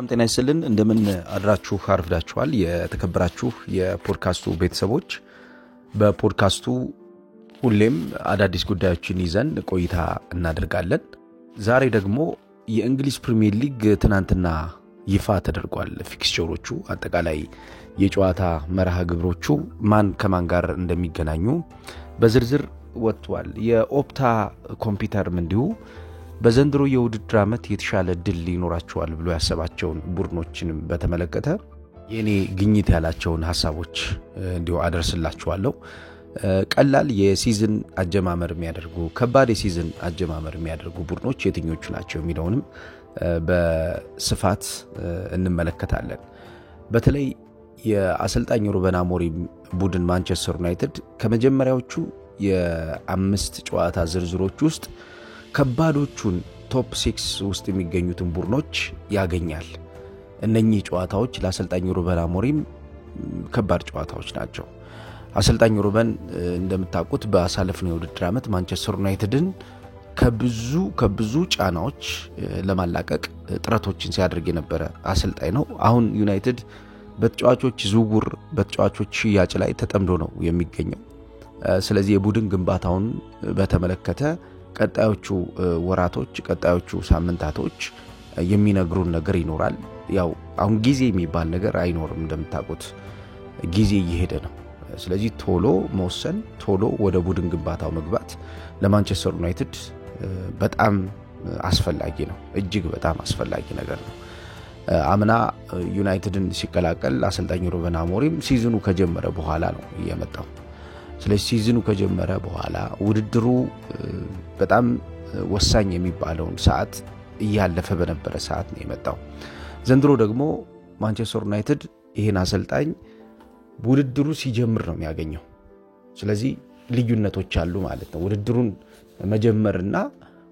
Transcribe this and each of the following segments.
ጤና ይስጥልን እንደምን አድራችሁ አርፍዳችኋል የተከበራችሁ የፖድካስቱ ቤተሰቦች በፖድካስቱ ሁሌም አዳዲስ ጉዳዮችን ይዘን ቆይታ እናደርጋለን። ዛሬ ደግሞ የእንግሊዝ ፕሪሚየር ሊግ ትናንትና ይፋ ተደርጓል። ፊክስቸሮቹ አጠቃላይ የጨዋታ መርሃ ግብሮቹ ማን ከማን ጋር እንደሚገናኙ በዝርዝር ወጥቷል። የኦፕታ ኮምፒውተርም እንዲሁ በዘንድሮ የውድድር ዓመት የተሻለ ድል ሊኖራቸዋል ብሎ ያሰባቸውን ቡድኖችንም በተመለከተ የኔ ግኝት ያላቸውን ሐሳቦች እንዲሁ አደርስላችኋለሁ። ቀላል የሲዝን አጀማመር የሚያደርጉ ከባድ የሲዝን አጀማመር የሚያደርጉ ቡድኖች የትኞቹ ናቸው የሚለውንም በስፋት እንመለከታለን። በተለይ የአሰልጣኝ ሩበን አሞሪም ቡድን ማንቸስተር ዩናይትድ ከመጀመሪያዎቹ የአምስት ጨዋታ ዝርዝሮች ውስጥ ከባዶቹን ቶፕ 6 ውስጥ የሚገኙትን ቡድኖች ያገኛል። እነኚህ ጨዋታዎች ለአሰልጣኝ ሩበን አሞሪም ከባድ ጨዋታዎች ናቸው። አሰልጣኝ ሩበን እንደምታውቁት በአሳለፍነው የውድድር ዓመት ማንቸስተር ዩናይትድን ከብዙ ጫናዎች ለማላቀቅ ጥረቶችን ሲያደርግ የነበረ አሰልጣኝ ነው። አሁን ዩናይትድ በተጫዋቾች ዝውውር በተጫዋቾች ሽያጭ ላይ ተጠምዶ ነው የሚገኘው። ስለዚህ የቡድን ግንባታውን በተመለከተ ቀጣዮቹ ወራቶች ቀጣዮቹ ሳምንታቶች የሚነግሩን ነገር ይኖራል። ያው አሁን ጊዜ የሚባል ነገር አይኖርም። እንደምታውቁት ጊዜ እየሄደ ነው። ስለዚህ ቶሎ መወሰን ቶሎ ወደ ቡድን ግንባታው መግባት ለማንቸስተር ዩናይትድ በጣም አስፈላጊ ነው። እጅግ በጣም አስፈላጊ ነገር ነው። አምና ዩናይትድን ሲቀላቀል አሰልጣኝ ሩበን አሞሪም ሲዝኑ ከጀመረ በኋላ ነው የመጣው። ስለዚህ ሲዝኑ ከጀመረ በኋላ ውድድሩ በጣም ወሳኝ የሚባለውን ሰዓት እያለፈ በነበረ ሰዓት ነው የመጣው። ዘንድሮ ደግሞ ማንቸስተር ዩናይትድ ይሄን አሰልጣኝ ውድድሩ ሲጀምር ነው የሚያገኘው። ስለዚህ ልዩነቶች አሉ ማለት ነው። ውድድሩን መጀመርና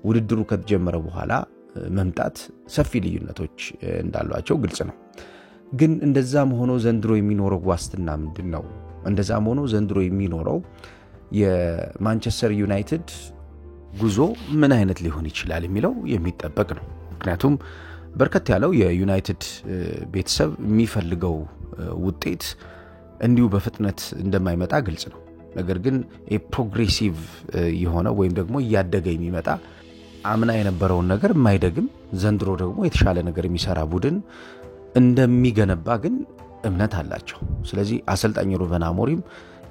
ውድድሩ ከተጀመረ በኋላ መምጣት ሰፊ ልዩነቶች እንዳሏቸው ግልጽ ነው። ግን እንደዛም ሆኖ ዘንድሮ የሚኖረው ዋስትና ምንድነው? እንደዛም ሆኖ ዘንድሮ የሚኖረው የማንቸስተር ዩናይትድ ጉዞ ምን አይነት ሊሆን ይችላል የሚለው የሚጠበቅ ነው። ምክንያቱም በርከት ያለው የዩናይትድ ቤተሰብ የሚፈልገው ውጤት እንዲሁ በፍጥነት እንደማይመጣ ግልጽ ነው። ነገር ግን ፕሮግሬሲቭ የሆነ ወይም ደግሞ እያደገ የሚመጣ አምና የነበረውን ነገር የማይደግም ዘንድሮ ደግሞ የተሻለ ነገር የሚሰራ ቡድን እንደሚገነባ ግን እምነት አላቸው። ስለዚህ አሰልጣኝ ሩበን አሞሪም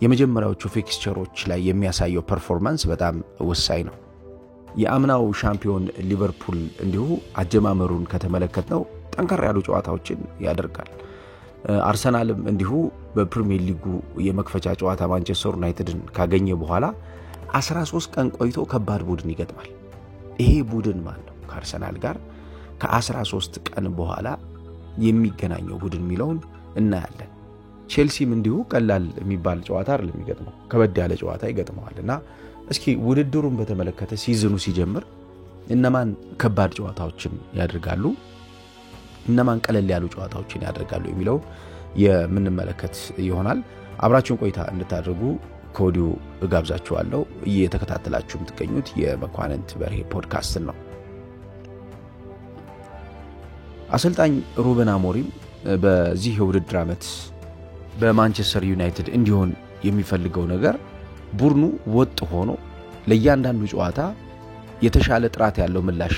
የመጀመሪያዎቹ ፊክስቸሮች ላይ የሚያሳየው ፐርፎርማንስ በጣም ወሳኝ ነው። የአምናው ሻምፒዮን ሊቨርፑል እንዲሁ አጀማመሩን ከተመለከትነው ጠንከር ያሉ ጨዋታዎችን ያደርጋል። አርሰናልም እንዲሁ በፕሪሚየር ሊጉ የመክፈቻ ጨዋታ ማንቸስተር ዩናይትድን ካገኘ በኋላ 13 ቀን ቆይቶ ከባድ ቡድን ይገጥማል። ይሄ ቡድን ማን ነው? ከአርሰናል ጋር ከ13 ቀን በኋላ የሚገናኘው ቡድን የሚለውን እናያለን። ቼልሲም እንዲሁ ቀላል የሚባል ጨዋታ አይደለም የሚገጥመው፣ ከበድ ያለ ጨዋታ ይገጥመዋልና እስኪ ውድድሩን በተመለከተ ሲዝኑ ሲጀምር እነማን ከባድ ጨዋታዎችን ያደርጋሉ፣ እነማን ቀለል ያሉ ጨዋታዎችን ያደርጋሉ የሚለው የምንመለከት ይሆናል። አብራችሁን ቆይታ እንድታደርጉ ከወዲሁ እጋብዛችኋለሁ። እየተከታተላችሁ የምትገኙት የመኳንንት በርሄ ፖድካስት ነው። አሰልጣኝ ሩበን አሞሪም በዚህ የውድድር ዓመት በማንቸስተር ዩናይትድ እንዲሆን የሚፈልገው ነገር ቡድኑ ወጥ ሆኖ ለእያንዳንዱ ጨዋታ የተሻለ ጥራት ያለው ምላሽ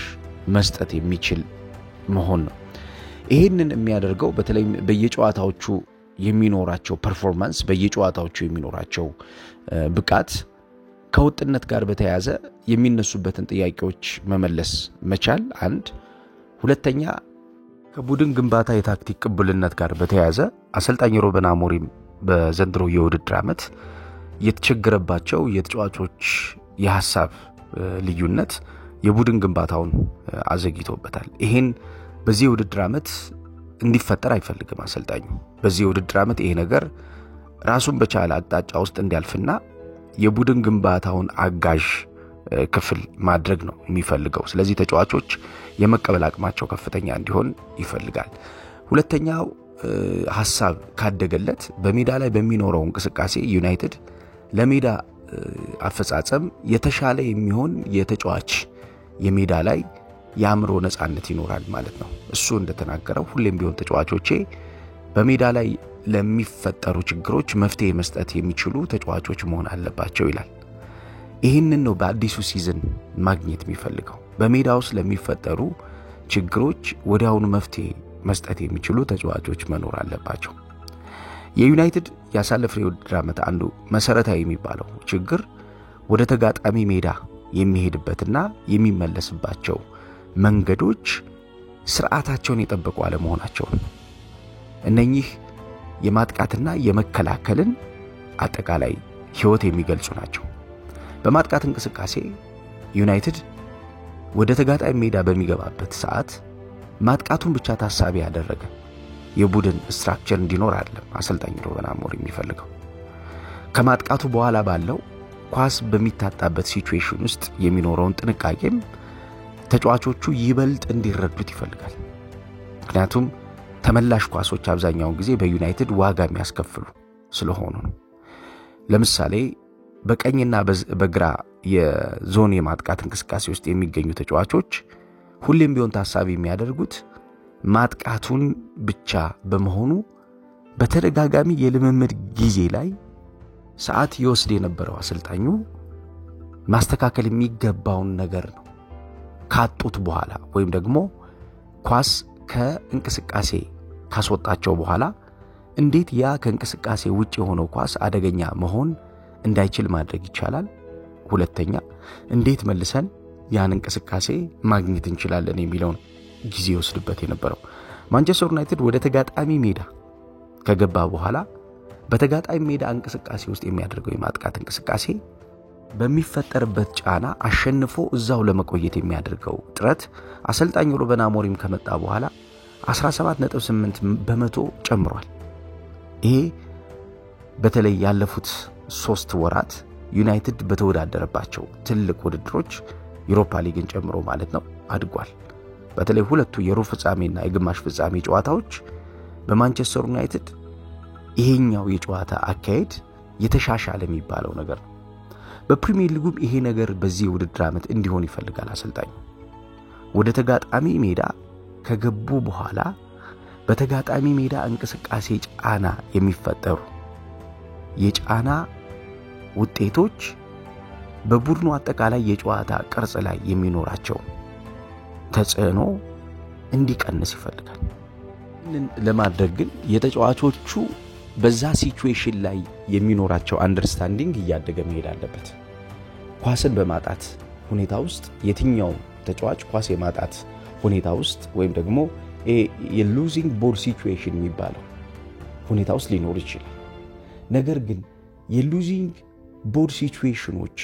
መስጠት የሚችል መሆን ነው። ይሄንን የሚያደርገው በተለይ በየጨዋታዎቹ የሚኖራቸው ፐርፎርማንስ በየጨዋታዎቹ የሚኖራቸው ብቃት ከውጥነት ጋር በተያያዘ የሚነሱበትን ጥያቄዎች መመለስ መቻል አንድ፣ ሁለተኛ ከቡድን ግንባታ የታክቲክ ቅቡልነት ጋር በተያያዘ አሰልጣኝ ሩበን አሞሪም በዘንድሮ የውድድር ዓመት የተቸገረባቸው የተጫዋቾች የሐሳብ ልዩነት የቡድን ግንባታውን አዘግይቶበታል። ይሄን በዚህ የውድድር ዓመት እንዲፈጠር አይፈልግም አሰልጣኙ። በዚህ የውድድር ዓመት ይሄ ነገር ራሱን በቻለ አቅጣጫ ውስጥ እንዲያልፍና የቡድን ግንባታውን አጋዥ ክፍል ማድረግ ነው የሚፈልገው። ስለዚህ ተጫዋቾች የመቀበል አቅማቸው ከፍተኛ እንዲሆን ይፈልጋል። ሁለተኛው ሐሳብ ካደገለት በሜዳ ላይ በሚኖረው እንቅስቃሴ ዩናይትድ ለሜዳ አፈጻጸም የተሻለ የሚሆን የተጫዋች የሜዳ ላይ የአእምሮ ነፃነት ይኖራል ማለት ነው። እሱ እንደተናገረው ሁሌም ቢሆን ተጫዋቾቼ በሜዳ ላይ ለሚፈጠሩ ችግሮች መፍትሄ መስጠት የሚችሉ ተጫዋቾች መሆን አለባቸው ይላል። ይህንን ነው በአዲሱ ሲዝን ማግኘት የሚፈልገው። በሜዳ ውስጥ ለሚፈጠሩ ችግሮች ወዲያውኑ መፍትሄ መስጠት የሚችሉ ተጫዋቾች መኖር አለባቸው። የዩናይትድ ያሳለፈው የውድድር ዓመት አንዱ መሰረታዊ የሚባለው ችግር ወደ ተጋጣሚ ሜዳ የሚሄድበትና የሚመለስባቸው መንገዶች ስርዓታቸውን የጠበቁ አለመሆናቸው ነው። እነኚህ የማጥቃትና የመከላከልን አጠቃላይ ህይወት የሚገልጹ ናቸው። በማጥቃት እንቅስቃሴ ዩናይትድ ወደ ተጋጣሚ ሜዳ በሚገባበት ሰዓት ማጥቃቱን ብቻ ታሳቢ ያደረገ የቡድን ስትራክቸር እንዲኖር አይደለም አሰልጣኝ ሩበን አሞሪም የሚፈልገው። ከማጥቃቱ በኋላ ባለው ኳስ በሚታጣበት ሲቹዌሽን ውስጥ የሚኖረውን ጥንቃቄም ተጫዋቾቹ ይበልጥ እንዲረዱት ይፈልጋል። ምክንያቱም ተመላሽ ኳሶች አብዛኛውን ጊዜ በዩናይትድ ዋጋ የሚያስከፍሉ ስለሆኑ ነው። ለምሳሌ በቀኝና በግራ የዞን የማጥቃት እንቅስቃሴ ውስጥ የሚገኙ ተጫዋቾች ሁሌም ቢሆን ታሳቢ የሚያደርጉት ማጥቃቱን ብቻ በመሆኑ በተደጋጋሚ የልምምድ ጊዜ ላይ ሰዓት ይወስድ የነበረው አሰልጣኙ ማስተካከል የሚገባውን ነገር ነው ካጡት በኋላ ወይም ደግሞ ኳስ ከእንቅስቃሴ ካስወጣቸው በኋላ እንዴት ያ ከእንቅስቃሴ ውጪ የሆነው ኳስ አደገኛ መሆን እንዳይችል ማድረግ ይቻላል። ሁለተኛ እንዴት መልሰን ያን እንቅስቃሴ ማግኘት እንችላለን የሚለውን ጊዜ ወስድበት የነበረው ማንቸስተር ዩናይትድ ወደ ተጋጣሚ ሜዳ ከገባ በኋላ በተጋጣሚ ሜዳ እንቅስቃሴ ውስጥ የሚያደርገው የማጥቃት እንቅስቃሴ በሚፈጠርበት ጫና አሸንፎ እዛው ለመቆየት የሚያደርገው ጥረት አሰልጣኝ ሩበን አሞሪም ከመጣ በኋላ 17.8% ጨምሯል። ይሄ በተለይ ያለፉት 3 ወራት ዩናይትድ በተወዳደረባቸው ትልቅ ውድድሮች ዩሮፓ ሊግን ጨምሮ ማለት ነው አድጓል። በተለይ ሁለቱ የሩብ ፍጻሜና የግማሽ ፍጻሜ ጨዋታዎች በማንቸስተር ዩናይትድ ይሄኛው የጨዋታ አካሄድ የተሻሻለ የሚባለው ነገር ነው። በፕሪሚየር ሊጉ ይሄ ነገር በዚህ ውድድር ዓመት እንዲሆን ይፈልጋል አሰልጣኙ። ወደ ተጋጣሚ ሜዳ ከገቡ በኋላ በተጋጣሚ ሜዳ እንቅስቃሴ ጫና የሚፈጠሩ የጫና ውጤቶች በቡድኑ አጠቃላይ የጨዋታ ቅርጽ ላይ የሚኖራቸው ተጽዕኖ እንዲቀንስ ይፈልጋል። ለማድረግ ግን የተጫዋቾቹ በዛ ሲቹዌሽን ላይ የሚኖራቸው አንደርስታንዲንግ እያደገ መሄድ አለበት። ኳስን በማጣት ሁኔታ ውስጥ የትኛው ተጫዋች ኳስ የማጣት ሁኔታ ውስጥ ወይም ደግሞ የሉዚንግ ቦል ሲቹዌሽን የሚባለው ሁኔታ ውስጥ ሊኖር ይችላል። ነገር ግን የሉዚንግ ቦል ሲቹዌሽኖች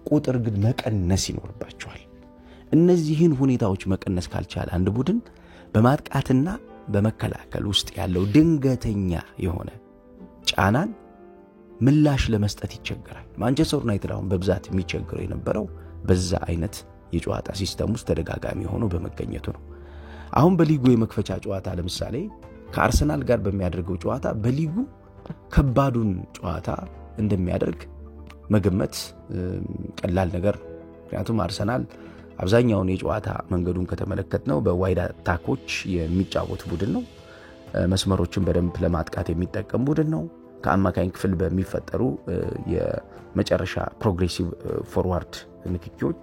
ቁጥር ግን መቀነስ ይኖርባቸዋል። እነዚህን ሁኔታዎች መቀነስ ካልቻለ አንድ ቡድን በማጥቃትና በመከላከል ውስጥ ያለው ድንገተኛ የሆነ ጫናን ምላሽ ለመስጠት ይቸገራል። ማንቸስተር ዩናይትድ አሁን በብዛት የሚቸገረው የነበረው በዛ አይነት የጨዋታ ሲስተም ውስጥ ተደጋጋሚ ሆኖ በመገኘቱ ነው። አሁን በሊጉ የመክፈቻ ጨዋታ ለምሳሌ ከአርሰናል ጋር በሚያደርገው ጨዋታ በሊጉ ከባዱን ጨዋታ እንደሚያደርግ መገመት ቀላል ነገር ነው። ምክንያቱም አርሰናል አብዛኛውን የጨዋታ መንገዱን ከተመለከትነው በዋይድ አታኮች የሚጫወት ቡድን ነው። መስመሮችን በደንብ ለማጥቃት የሚጠቀም ቡድን ነው። ከአማካኝ ክፍል በሚፈጠሩ የመጨረሻ ፕሮግሬሲቭ ፎርዋርድ ንክኪዎች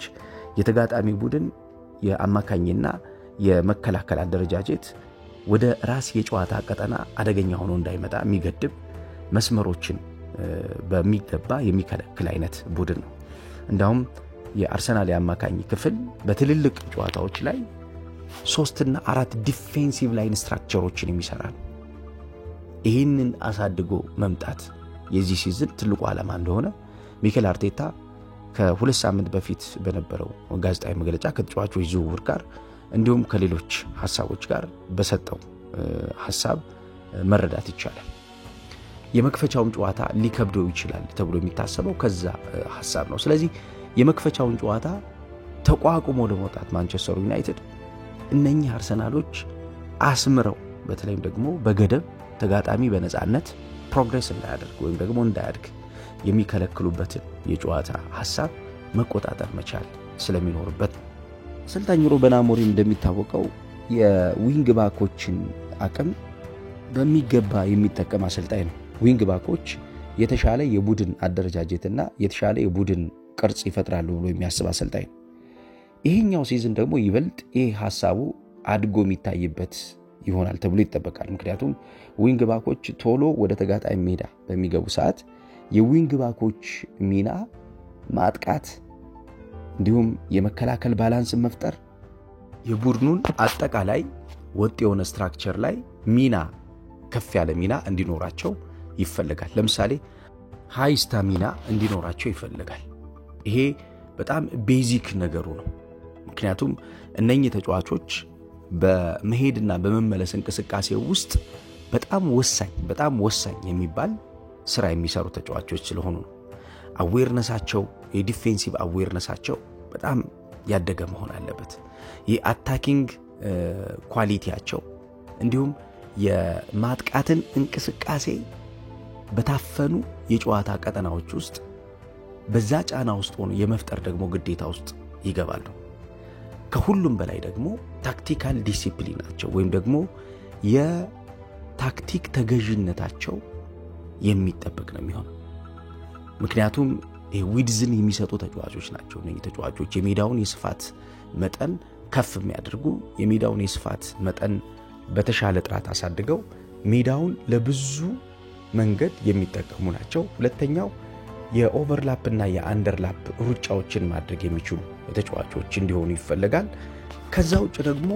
የተጋጣሚ ቡድን የአማካኝና የመከላከል አደረጃጀት ወደ ራስ የጨዋታ ቀጠና አደገኛ ሆኖ እንዳይመጣ የሚገድብ መስመሮችን በሚገባ የሚከለክል አይነት ቡድን ነው። እንዳውም የአርሰናል የአማካኝ ክፍል በትልልቅ ጨዋታዎች ላይ 3 እና 4 ዲፌንሲቭ ላይን ስትራክቸሮችን የሚሰራል። ይህንን አሳድጎ መምጣት የዚህ ሲዝን ትልቁ ዓላማ እንደሆነ ሚኬል አርቴታ ከ2 ሳምንት በፊት በነበረው ጋዜጣዊ መግለጫ ከተጫዋቾች ዝውውር ጋር እንዲሁም ከሌሎች ሐሳቦች ጋር በሰጠው ሐሳብ መረዳት ይቻላል። የመክፈቻውን ጨዋታ ሊከብደው ይችላል ተብሎ የሚታሰበው ከዛ ሐሳብ ነው። ስለዚህ የመክፈቻውን ጨዋታ ተቋቁሞ ለመውጣት ማንቸስተር ዩናይትድ እነኚህ አርሰናሎች አስምረው በተለይም ደግሞ በገደብ ተጋጣሚ በነፃነት ፕሮግሬስ እንዳያደርግ ወይም ደግሞ እንዳያድግ የሚከለክሉበትን የጨዋታ ሐሳብ መቆጣጠር መቻል ስለሚኖርበት አሰልጣኝ ሩበን አሞሪም እንደሚታወቀው የዊንግ ባኮችን አቅም በሚገባ የሚጠቀም አሰልጣኝ ነው። ዊንግ ባኮች የተሻለ የቡድን አደረጃጀትና የተሻለ የቡድን ቅርጽ ይፈጥራሉ ብሎ የሚያስብ አሰልጣኝ ነው። ይሄኛው ሲዝን ደግሞ ይበልጥ ይሄ ሐሳቡ አድጎ የሚታይበት ይሆናል ተብሎ ይጠበቃል። ምክንያቱም ዊንግ ባኮች ቶሎ ወደ ተጋጣሚ ሜዳ በሚገቡ ሰዓት የዊንግ ባኮች ሚና ማጥቃት እንዲሁም የመከላከል ባላንስን መፍጠር የቡድኑን አጠቃላይ ወጥ የሆነ ስትራክቸር ላይ ሚና ከፍ ያለ ሚና እንዲኖራቸው ይፈልጋል። ለምሳሌ ሃይ ስታሚና እንዲኖራቸው ይፈልጋል። ይሄ በጣም ቤዚክ ነገሩ ነው። ምክንያቱም እነኚህ ተጫዋቾች በመሄድና በመመለስ እንቅስቃሴ ውስጥ በጣም ወሳኝ የሚባል ስራ የሚሰሩ ተጫዋቾች ስለሆኑ ነው። አዌርነሳቸው የዲፌንሲቭ አዌርነሳቸው በጣም ያደገ መሆን አለበት። የአታኪንግ ኳሊቲያቸው እንዲሁም የማጥቃትን እንቅስቃሴ በታፈኑ የጨዋታ ቀጠናዎች ውስጥ በዛ ጫና ውስጥ ሆኖ የመፍጠር ደግሞ ግዴታ ውስጥ ይገባሉ። ከሁሉም በላይ ደግሞ ታክቲካል ዲሲፕሊናቸው ወይም ደግሞ የታክቲክ ተገዥነታቸው የሚጠበቅ ነው የሚሆነው። ምክንያቱም ዊድዝን የሚሰጡ ተጫዋቾች ናቸው። እነዚህ ተጫዋቾች የሜዳውን የስፋት መጠን ከፍ የሚያደርጉ የሜዳውን የስፋት መጠን በተሻለ ጥራት አሳድገው ሜዳውን ለብዙ መንገድ የሚጠቀሙ ናቸው። ሁለተኛው የኦቨርላፕ እና የአንደርላፕ ሩጫዎችን ማድረግ የሚችሉ ተጫዋቾች እንዲሆኑ ይፈልጋል። ከዛ ውጭ ደግሞ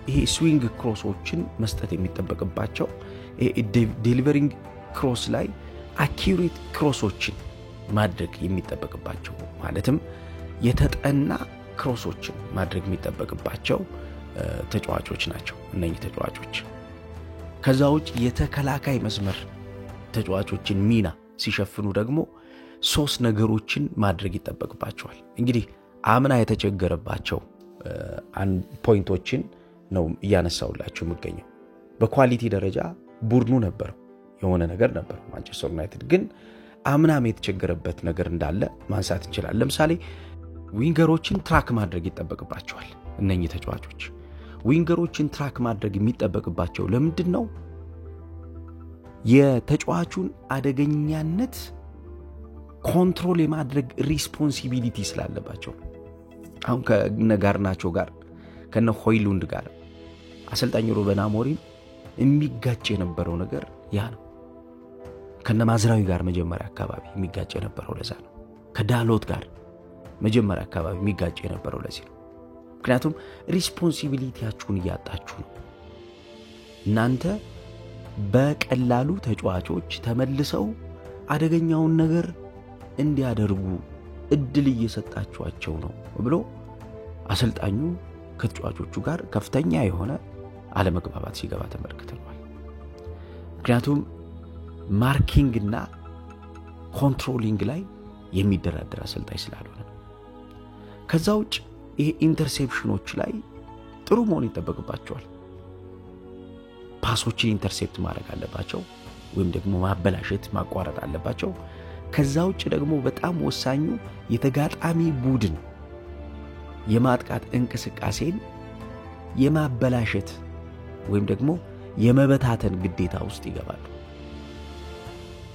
ይሄ ስዊንግ ክሮሶችን መስጠት የሚጠበቅባቸው ዴሊቨሪንግ ክሮስ ላይ አኪዩሬት ክሮሶችን ማድረግ የሚጠበቅባቸው ማለትም የተጠና ክሮሶችን ማድረግ የሚጠበቅባቸው ተጫዋቾች ናቸው እነኚህ ተጫዋቾች። ከዛ ውጭ የተከላካይ መስመር ተጫዋቾችን ሚና ሲሸፍኑ ደግሞ 3 ነገሮችን ማድረግ ይጠበቅባቸዋል። እንግዲህ አምና የተቸገረባቸው ፖይንቶችን ነው እያነሳውላችሁ የምገኘው። በኳሊቲ ደረጃ ቡድኑ ነበር የሆነ ነገር ነበር። ማንቸስተር ዩናይትድ ግን አምናም የተቸገረበት ነገር እንዳለ ማንሳት እንችላለን። ለምሳሌ ዊንገሮችን ትራክ ማድረግ ይጠበቅባቸዋል። እነኚህ ተጫዋቾች ዊንገሮችን ትራክ ማድረግ የሚጠበቅባቸው ለምንድን ነው? የተጫዋቹን አደገኛነት ኮንትሮል የማድረግ ሪስፖንሲቢሊቲ ስላለባቸው። አሁን ከነጋርናቾ ጋር ከነ ሆይሉንድ ጋር አሰልጣኝ ሩበን አሞሪም የሚጋጭ የነበረው ነገር ያ ነው። ከነ ማዝራዊ ጋር መጀመሪያ አካባቢ የሚጋጭ የነበረው ለዛ ነው። ከዳሎት ጋር መጀመሪያ አካባቢ የሚጋጭ የነበረው ለዚህ ነው። ምክንያቱም ሪስፖንሲቢሊቲያችሁን እያጣችሁ ነው። እናንተ በቀላሉ ተጫዋቾች ተመልሰው አደገኛውን ነገር እንዲያደርጉ እድል እየሰጣችኋቸው ነው ብሎ አሰልጣኙ ከተጫዋቾቹ ጋር ከፍተኛ የሆነ አለመግባባት ሲገባ ተመልክተናል። ምክንያቱም ማርኪንግ እና ኮንትሮሊንግ ላይ የሚደራደር አሰልጣኝ ስላልሆነ። ከዛ ውጭ ይሄ ኢንተርሴፕሽኖች ላይ ጥሩ መሆን ይጠበቅባቸዋል። ፓሶችን ኢንተርሴፕት ማድረግ አለባቸው ወይም ደግሞ ማበላሸት ማቋረጥ አለባቸው። ከዛ ውጭ ደግሞ በጣም ወሳኙ የተጋጣሚ ቡድን የማጥቃት እንቅስቃሴን የማበላሸት ወይም ደግሞ የመበታተን ግዴታ ውስጥ ይገባሉ።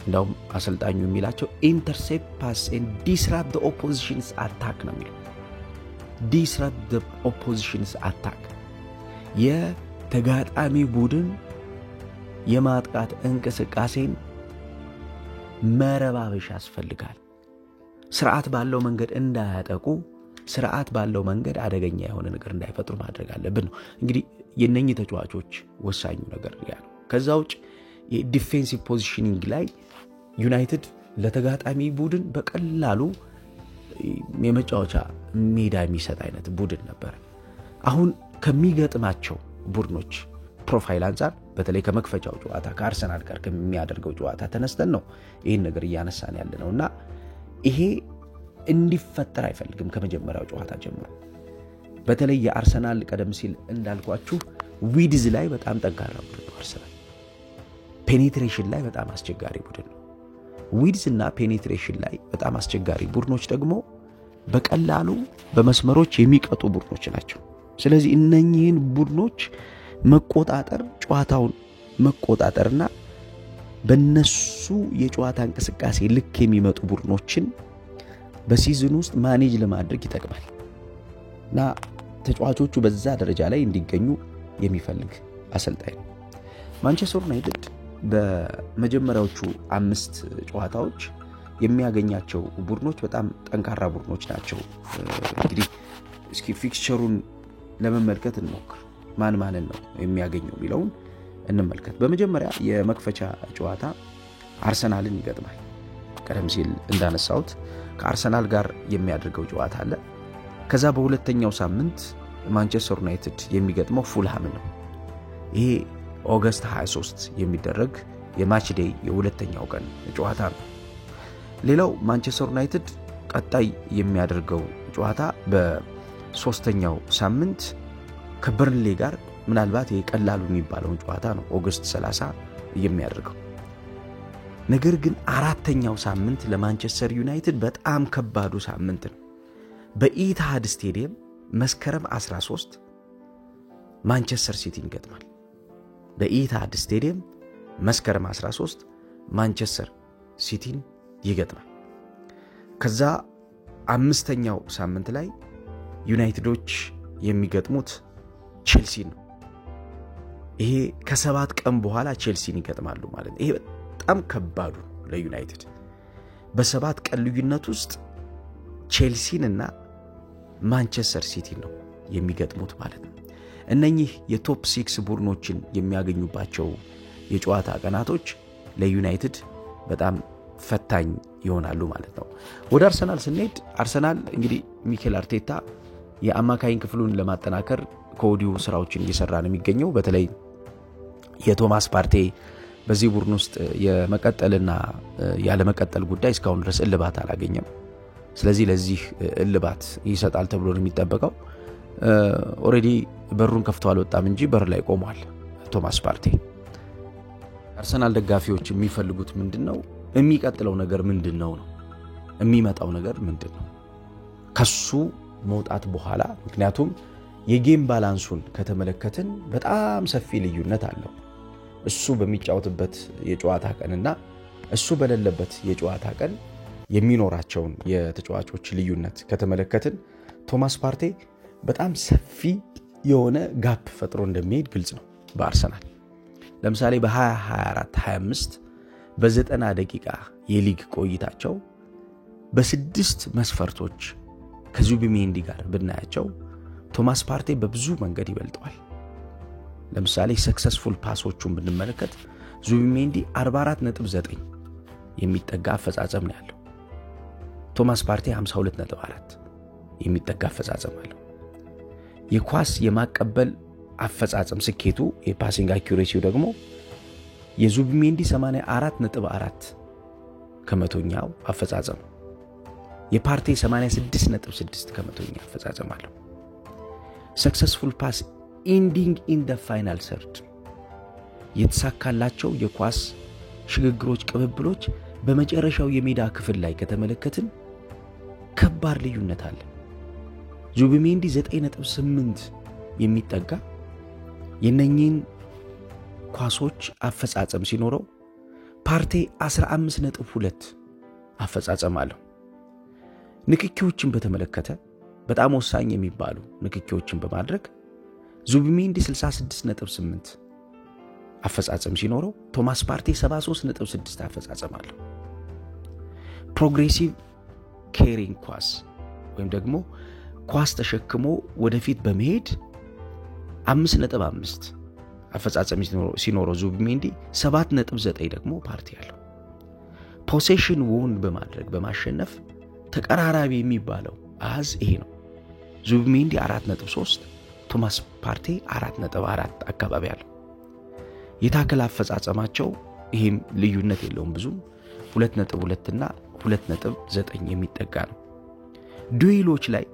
እንደውም አሰልጣኙ የሚላቸው ኢንተርሴፕት ፓስ ኤንድ ዲስራፕት ዘ ኦፖዚሽንስ አታክ ነው የሚለው። ዲስራፕት ዘ ኦፖዚሽንስ አታክ የተጋጣሚ ቡድን የማጥቃት እንቅስቃሴን መረባበሽ ያስፈልጋል። ስርዓት ባለው መንገድ እንዳያጠቁ፣ ስርዓት ባለው መንገድ አደገኛ የሆነ ነገር እንዳይፈጥሩ ማድረግ አለብን ነው። እንግዲህ የነኚህ ተጫዋቾች ወሳኙ ነገር ያ ነው። ከዛ ውጭ የዲፌንሲቭ ፖዚሽኒንግ ላይ ዩናይትድ ለተጋጣሚ ቡድን በቀላሉ የመጫወቻ ሜዳ የሚሰጥ አይነት ቡድን ነበር። አሁን ከሚገጥማቸው ቡድኖች ፕሮፋይል አንፃር በተለይ ከመክፈቻው ጨዋታ ከአርሰናል ጋር ከሚያደርገው ጨዋታ ተነስተን ነው ይሄን ነገር እያነሳን ያለነውና ይሄ እንዲፈጠር አይፈልግም ከመጀመሪያው ጨዋታ ጀምሮ። በተለይ የአርሰናል ቀደም ሲል እንዳልኳችሁ ዊድዝ ላይ በጣም ጠንካራ ቡድን ነው። አርሰናል ፔኔትሬሽን ላይ በጣም አስቸጋሪ ቡድን ነው። ዊድዝ እና ፔኔትሬሽን ላይ በጣም አስቸጋሪ ቡድኖች ደግሞ በቀላሉ በመስመሮች የሚቀጡ ቡድኖች ናቸው። ስለዚህ እነኚህን ቡድኖች መቆጣጠር ጨዋታውን መቆጣጠርና በእነሱ የጨዋታ እንቅስቃሴ ልክ የሚመጡ ቡድኖችን በሲዝን ውስጥ ማኔጅ ለማድረግ ይጠቅማል እና ተጫዋቾቹ በዛ ደረጃ ላይ እንዲገኙ የሚፈልግ አሰልጣኝ ነው። ማንቸስተር ዩናይትድ በመጀመሪያዎቹ 5 ጨዋታዎች የሚያገኛቸው ቡድኖች በጣም ጠንካራ ቡድኖች ናቸው። እንግዲህ እስኪ ፊክስቸሩን ለመመልከት እንሞክር። ማንን ነው የሚያገኘው የሚለውን እንመልከት። በመጀመሪያ የመክፈቻ ጨዋታ አርሰናልን ይገጥማል። ቀደም ሲል እንዳነሳሁት ከአርሰናል ጋር የሚያደርገው ጨዋታ አለ። ከዛ በሁለተኛው ሳምንት ማንቸስተር ዩናይትድ የሚገጥመው ፉልሃም ነው። ይሄ ኦገስት 23 የሚደረግ የማች ዴይ የሁለተኛው ቀን ጨዋታ ነው። ሌላው ማንቸስተር ዩናይትድ ቀጣይ የሚያደርገው ጨዋታ በሶስተኛው ሳምንት ከበርንሌ ጋር ምናልባት የቀላሉ የሚባለውን ጨዋታ ነው ኦገስት 30 የሚያደርገው። ነገር ግን አራተኛው ሳምንት ለማንቸስተር ዩናይትድ በጣም ከባዱ ሳምንት ነው። በኢቲሃድ ስቴዲየም መስከረም 13 ማንቸስተር ሲቲን ይገጥማል። በኢቲሃድ ስቴዲየም መስከረም 13 ማንቸስተር ሲቲን ይገጥማል። ከዛ አምስተኛው ሳምንት ላይ ዩናይትዶች የሚገጥሙት ቼልሲ ነው። ይሄ ከ7 ቀን በኋላ ቼልሲን ይገጥማሉ ማለት ነው። ይሄ በጣም ከባዱ ለዩናይትድ በ7 ቀን ልዩነት ውስጥ ቼልሲንና ማንቸስተር ሲቲ ነው የሚገጥሙት ማለት ነው። እነኚህ የቶፕ 6 ቡድኖችን የሚያገኙባቸው የጨዋታ ቀናቶች ለዩናይትድ በጣም ፈታኝ ይሆናሉ ማለት ነው። ወደ አርሰናል ስንሄድ አርሰናል እንግዲህ ሚኬል አርቴታ የአማካኝ ክፍሉን ለማጠናከር ከወዲሁ ስራዎችን እየሰራ ነው የሚገኘው። በተለይ የቶማስ ፓርቴ በዚህ ቡድን ውስጥ የመቀጠልና ያለ መቀጠል ጉዳይ እስካሁን ድረስ እልባት አላገኘም። ስለዚህ ለዚህ እልባት ይሰጣል ተብሎ ነው የሚጠበቀው። ኦሬዲ በሩን ከፍቶ አልወጣም እንጂ በር ላይ ቆሟል ቶማስ ፓርቴ። አርሰናል ደጋፊዎች የሚፈልጉት ምንድነው? የሚቀጥለው ነገር ምንድነው ነው? የሚመጣው ነገር ምንድነው? ከሱ መውጣት በኋላ ምክንያቱም የጌም ባላንሱን ከተመለከትን በጣም ሰፊ ልዩነት አለው። እሱ በሚጫወትበት የጨዋታ ቀንና እሱ በሌለበት የጨዋታ ቀን የሚኖራቸውን የተጫዋቾች ልዩነት ከተመለከትን ቶማስ ፓርቴ በጣም ሰፊ የሆነ ጋፕ ፈጥሮ እንደሚሄድ ግልጽ ነው በአርሰናል። ለምሳሌ በ2024 25 በ90 ደቂቃ የሊግ ቆይታቸው በ6 መስፈርቶች ከዙቢሜንዲ ጋር ብናያቸው ቶማስ ፓርቴ በብዙ መንገድ ይበልጠዋል። ለምሳሌ ሰክሰስፉል ፓሶቹን ብንመለከት ዙቢሜንዲ 44.9 የሚጠጋ አፈጻጸም ነው ያለው። ቶማስ ፓርቴ 52.4 የሚጠጋ አፈጻጸም አለው። የኳስ የማቀበል አፈጻጸም ስኬቱ የፓሲንግ አኩሬሲው ደግሞ የዙቢሜንዲ 84.4 ከመቶኛው አፈጻጸም፣ የፓርቴ 86.6 ከመቶኛ አፈጻጸም አለው። ሰክሰስፉል ፓስ ኢንዲንግ ኢን ዘ ፋይናል ሰርድ የተሳካላቸው የኳስ ሽግግሮች ቅብብሎች በመጨረሻው የሜዳ ክፍል ላይ ከተመለከትን ከባድ ልዩነት አለ። ዙቢሜንዲ 9.8 የሚጠጋ የነኚህን ኳሶች አፈጻጸም ሲኖረው ፓርቴ 15.2 አፈጻጸም አለው። ንክኪዎችን በተመለከተ በጣም ወሳኝ የሚባሉ ንክኪዎችን በማድረግ ዙቢሜንዲ 66.8 አፈጻጸም ሲኖረው ቶማስ ፓርቴ 73.6 አፈጻጸም አለው። ፕሮግሬሲቭ ኬሪንግ ኳስ ወይም ደግሞ ኳስ ተሸክሞ ወደፊት በመሄድ 5.5 አፈጻጸም ሲኖረው ዙቢሜንዲ 7.9 ደግሞ ፓርቴ አለው። ፖሴሽን ዎን በማድረግ በማሸነፍ ተቀራራቢ የሚባለው አሃዝ ይሄ ነው። ዙቢሜንዲ 4.3 ቶማስ ፓርቴ 4.4 አካባቢ አለው። የታከል አፈጻጸማቸው ይሄም ልዩነት የለውም ብዙ 2.2 እና 2.9 የሚጠጋ ነው። ዱዌሎች ላይ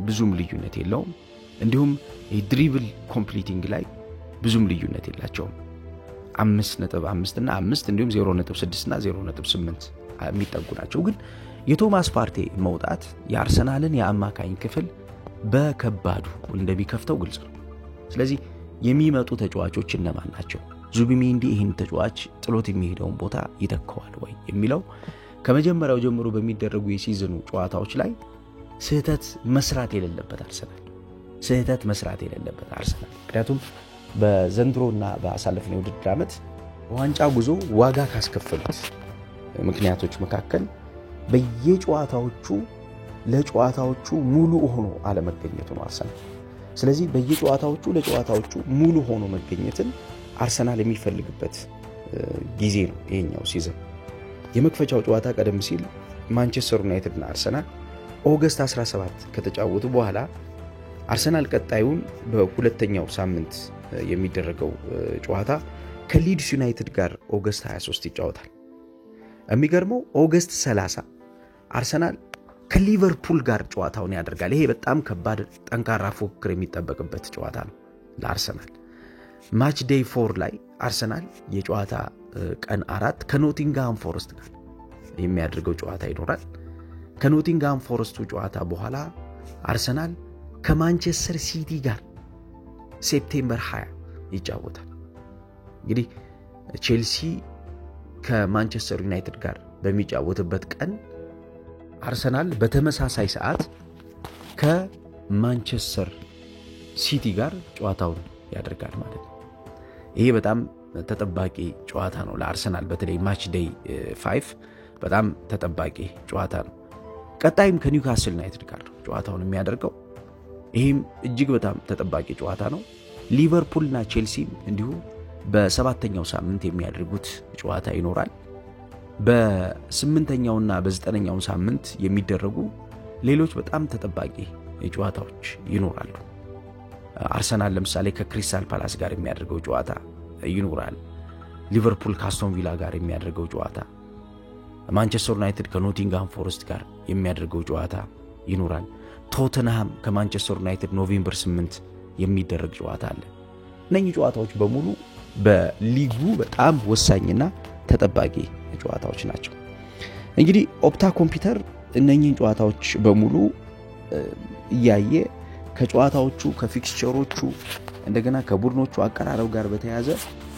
ብዙም ልዩነት የለውም። እንዲሁም የድሪብል ኮምፕሊቲንግ ላይ ብዙም ልዩነት የላቸውም። 5.5 እና 5 እንዲሁም 0.6 እና 0.8 የሚጠጉ ናቸው። ግን የቶማስ ፓርቴ መውጣት የአርሰናልን የአማካኝ ክፍል በከባዱ እንደሚከፍተው ግልጽ ነው። ስለዚህ የሚመጡ ተጫዋቾች እነማን ናቸው? ዙቢሜንዲ ይህን ተጫዋች ጥሎት የሚሄደውን ቦታ ይተካዋል ወይ የሚለው ከመጀመሪያው ጀምሮ በሚደረጉ የሲዝኑ ጨዋታዎች ላይ ስህተት መስራት የሌለበት አርሰናል ምክንያቱም በዘንድሮና በአሳለፍነው ውድድር ዓመት ዋንጫ ጉዞ ዋጋ ካስከፈሉት ምክንያቶች መካከል በየጨዋታዎቹ ለጨዋታዎቹ ሙሉ ሆኖ አለመገኘቱ ነው አርሰናል። ስለዚህ ለጨዋታዎቹ ሙሉ ሆኖ መገኘትን አርሰናል የሚፈልግበት ጊዜ ነው ይሄኛው ሲዝን። የመክፈቻው ጨዋታ ቀደም ሲል ማንቸስተር ዩናይትድ እና አርሰናል ኦገስት 17 ከተጫወቱ በኋላ አርሰናል ቀጣዩን በሁለተኛው ሳምንት የሚደረገው ጨዋታ ከሊድስ ዩናይትድ ጋር ኦገስት 23 ይጫወታል። የሚገርመው ኦገስት 30 አርሰናል ከሊቨርፑል ጋር ጨዋታውን ያደርጋል። ይሄ በጣም ከባድ ጠንካራ ፉክክር የሚጠበቅበት ጨዋታ ነው ለአርሰናል። ማች ዴይ 4 ላይ አርሰናል የጨዋታ ቀን 4 ከኖቲንግሃም ፎረስት ጋር የሚያደርገው ጨዋታ ይኖራል። ከኖቲንግሃም ፎረስቱ ጨዋታ በኋላ አርሰናል ከማንቸስተር ሲቲ ጋር ሴፕቴምበር 20 ይጫወታል። እንግዲህ ቼልሲ ከማንቸስተር ዩናይትድ ጋር በሚጫወትበት ቀን አርሰናል በተመሳሳይ ሰዓት ከማንቸስተር ሲቲ ጋር ጨዋታውን ያደርጋል ማለት ነው። ይሄ በጣም ተጠባቂ ጨዋታ ነው ለአርሰናል። በተለይ ማች ዴይ 5 በጣም ተጠባቂ ጨዋታ ነው። ቀጣይም ከኒውካስል ዩናይትድ ጋር ጨዋታውን የሚያደርገው ይሄም እጅግ በጣም ተጠባቂ ጨዋታ ነው። ሊቨርፑልና ቼልሲ እንዲሁ በሰባተኛው ሳምንት የሚያደርጉት ጨዋታ ይኖራል። በስምንተኛውና በዘጠነኛው ሳምንት የሚደረጉ ሌሎች በጣም ተጠባቂ ጨዋታዎች ይኖራሉ። አርሰናል ለምሳሌ ከክሪስታል ፓላስ ጋር የሚያደርገው ጨዋታ ይኖራል። ሊቨርፑል ከአስቶን ቪላ ጋር የሚያደርገው ጨዋታ፣ ማንቸስተር ዩናይትድ ከኖቲንግሃም ፎረስት ጋር የሚያደርገው ጨዋታ ይኖራል። ቶተንሃም ከማንቸስተር ዩናይትድ ኖቬምበር 8 የሚደረግ ጨዋታ አለ። እነኚህ ጨዋታዎች በሙሉ በሊጉ በጣም ወሳኝና ተጠባቂ ጨዋታዎች ናቸው። እንግዲህ ኦፕታ ኮምፒውተር እነኚህን ጨዋታዎች በሙሉ እያየ ከጨዋታዎቹ ከፊክስቸሮቹ እንደገና ከቡድኖቹ አቀራረብ ጋር በተያያዘ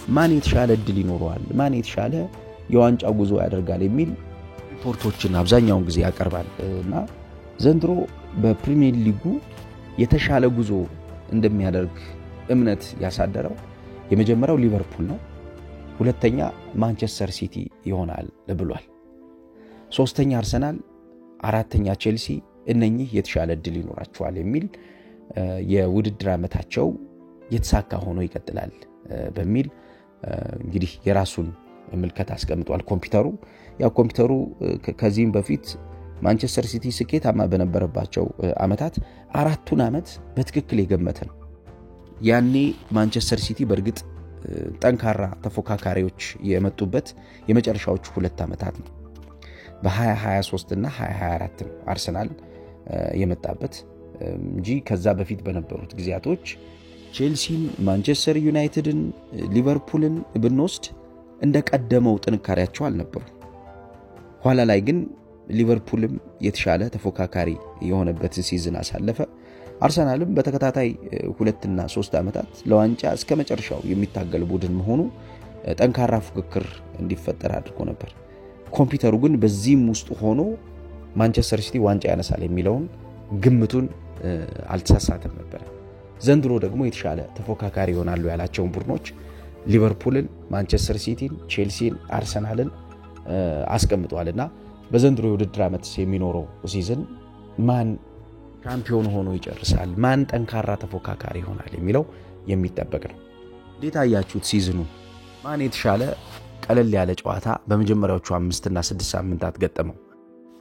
ማን የተሻለ እድል ይኖረዋል፣ ማን የተሻለ የዋንጫ ጉዞ ያደርጋል የሚል ሪፖርቶችን አብዛኛውን ጊዜ ያቀርባል እና ዘንድሮ በፕሪሚየር ሊጉ የተሻለ ጉዞ እንደሚያደርግ እምነት ያሳደረው የመጀመሪያው ሊቨርፑል ነው። ሁለተኛ ማንቸስተር ሲቲ ይሆናል ብሏል። ሶስተኛ አርሰናል፣ አራተኛ ቼልሲ እነኚህ የተሻለ እድል ይኖራቸዋል የሚል የውድድር ዓመታቸው የተሳካ ሆኖ ይቀጥላል በሚል እንግዲህ የራሱን ምልከታ አስቀምጧል ኮምፒውተሩ። ያው ኮምፒውተሩ ከዚህም በፊት ማንቸስተር ሲቲ ስኬታማ በነበረባቸው ዓመታት አራቱን ዓመት በትክክል የገመተ ነው። ያኔ ማንቸስተር ሲቲ በእርግጥ ጠንካራ ተፎካካሪዎች የመጡበት የመጨረሻዎቹ 2 ዓመታት ነው። በ2023 እና 2024 ነው አርሰናል የመጣበት እንጂ ከዛ በፊት በነበሩት ጊዜያቶች ቼልሲን፣ ማንቸስተር ዩናይትድን፣ ሊቨርፑልን ብንወስድ እንደቀደመው ጥንካሬያቸው አልነበሩ። ኋላ ላይ ግን ሊቨርፑልም የተሻለ ተፎካካሪ የሆነበትን ሲዝን አሳለፈ። አርሰናልም በተከታታይ 2 እና 3 ዓመታት ለዋንጫ እስከ መጨረሻው የሚታገል ቡድን መሆኑ ጠንካራ ፉክክር እንዲፈጠር አድርጎ ነበር። ኮምፒውተሩ ግን በዚህም ውስጥ ሆኖ ማንቸስተር ሲቲ ዋንጫ ያነሳል የሚለውን ግምቱን አልተሳሳተም ነበር። ዘንድሮ ደግሞ የተሻለ ተፎካካሪ ይሆናሉ ያላቸውን ቡድኖች ሊቨርፑልን፣ ማንቸስተር ሲቲን፣ ቼልሲን፣ አርሰናልን አስቀምጧልና በዘንድሮ የውድድር ዓመት የሚኖረው ሲዝን ማን ቻምፒዮን ሆኖ ይጨርሳል፣ ማን ጠንካራ ተፎካካሪ ይሆናል የሚለው የሚጠበቅ ነው። እንዴት አያችሁት ሲዝኑ? ማን የተሻለ ቀለል ያለ ጨዋታ በመጀመሪያዎቹ 5 እና 6 ሳምንታት ገጠመው?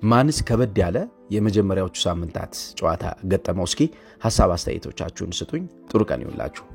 ማንስ ከበድ ያለ የመጀመሪያዎቹ ሳምንታት ጨዋታ ገጠመው? እስኪ ሐሳብ አስተያየቶቻችሁን ስጡኝ። ጥሩ ቀን ይሁንላችሁ።